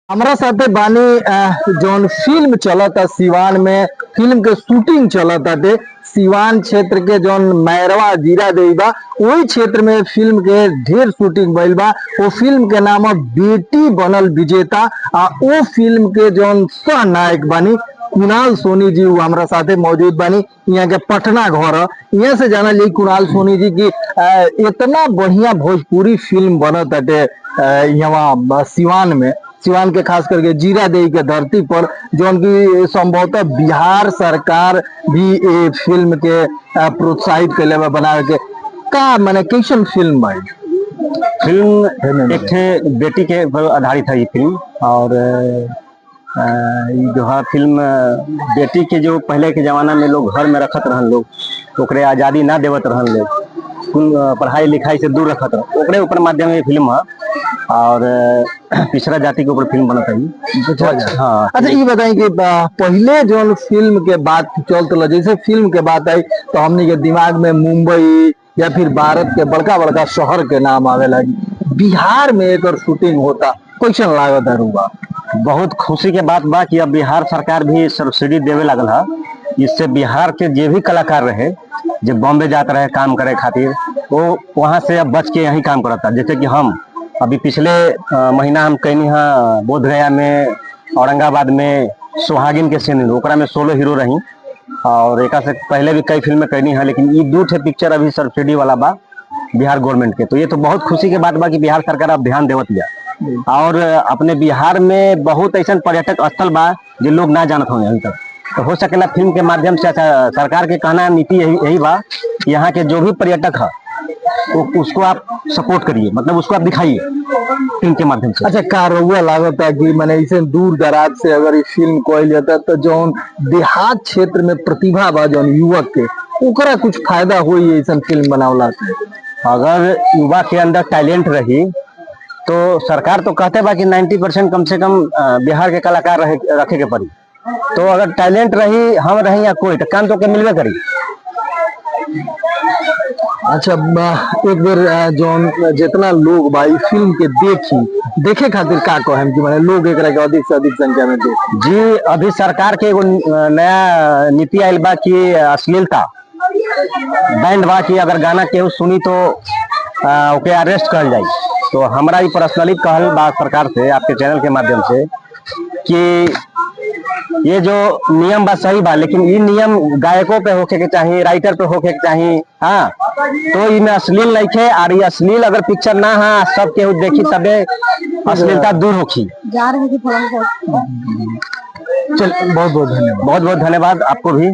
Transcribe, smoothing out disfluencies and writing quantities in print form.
हमारा साथे बानी जौन फिल्म चलता सिवान में फिल्म के शूटिंग चलता टे सिवान क्षेत्र के जौन मैरवा जीरा देई बा वही क्षेत्र में फिल्म के ढेर शूटिंग भइल बा। वो फिल्म के नाम है बेटी बनल विजेता। वो फिल्म के जौन सह नायक बानी कुणाल सोनी जी वो हमारा साथे मौजूद बानी। यहाँ के पटना घर है। यहाँ से जाना ली कुणाल सोनी जी की इतना बढ़िया भोजपुरी फिल्म बनत अटे यहाँ सिवान में, सिवान के खास करके जीरा देई के धरती पर जौन की संभवतः बिहार सरकार भी ये फिल्म के प्रोत्साहित कैले बा बनावे के। का माने कैसन फिल्म भाई? फिल्म एक थे बेटी के पर आधारित है ये फिल्म। और ये जो है फिल्म बेटी के जो पहले के जमाना में लोग घर में रखत रहन, लोग ओकरे आजादी ना देवत रहन, लोग पढ़ाई लिखाई से दूर रखत रहन, ओकरे ऊपर माध्यम ये फिल्म है। और पिछड़ा जाति के ऊपर फिल्म बनता है। हाँ, अच्छा ये बताएं कि पहले जो फिल्म के बात चलते जैसे फिल्म के बात आई तो हमने के दिमाग में मुंबई या फिर भारत के बड़का बड़का शहर के नाम आवे लगी। बिहार में एक शूटिंग होता कैसन लागत है रुआ? बहुत खुशी के बात बा कि अब बिहार सरकार भी सब्सिडी देवे लगल है। इससे बिहार के जे भी कलाकार रहे जो बॉम्बे जाते रहे काम करे खातिर, वो वहां से अब बच के यही काम करता। जैसे कि हम अभी पिछले महीना हम कहीं बोध गया में, औरंगाबाद में सुहागिन के सीन ओकरा में सोलो हीरो रही। और एक से पहले भी कई फिल्में करनी है, लेकिन ये दो पिक्चर अभी सब्सिडी वाला बा बिहार गवर्नमेंट के। तो ये तो बहुत खुशी के बात बा कि बिहार सरकार अब ध्यान देवत गया। और अपने बिहार में बहुत ऐसा पर्यटक स्थल बा जो लोग ना जानत होंगे अभी तक। तो हो सकेला फिल्म के माध्यम से सरकार के कहना नीति यही बा, यहाँ के जो भी पर्यटक है उसको आप सपोर्ट करिए, मतलब उसको आप दिखाइए फिल्म के माध्यम से। अच्छा का रउआ लागत है कि मैंने इसे दूर दराज से अगर ये फिल्म कोई जाता तो जौन देहात क्षेत्र में प्रतिभा बा जौन युवक के ओकरा कुछ फायदा हुई ऐसा फिल्म बनावला से? अगर युवा के अंदर टैलेंट रही तो सरकार तो कहते बा कि 90% कम से कम बिहार के कलाकार रखे के पड़ी। तो अगर टैलेंट रही, हम रही या कोई, तो काम तो के मिलवे करी। अच्छा एक बार जौन जितना लोग भाई फिल्म के देखे खातिर का कहें कि माने लोग एकरा के अधिक से अधिक संख्या में देख? जी, अभी सरकार के एगो नया नीति आयल बा कि अश्लीलता बैंड बा कि अगर गाना केहू सुनी तो ओके अरेस्ट कर जाए। तो हमारा ये पर्सनली कहल बा सरकार से आपके चैनल के माध्यम से कि ये जो नियम बा सही बा, लेकिन ये नियम गायकों पे होके के चाहिए, राइटर पे होके के चाहिए। हाँ, तो इनमें अश्लील नहीं थे। और ये अश्लील अगर पिक्चर ना हाँ सब केहू देखी तबे अश्लीलता दूर होखी। चल बहुत बहुत धन्यवाद। बहुत बहुत धन्यवाद आपको भी।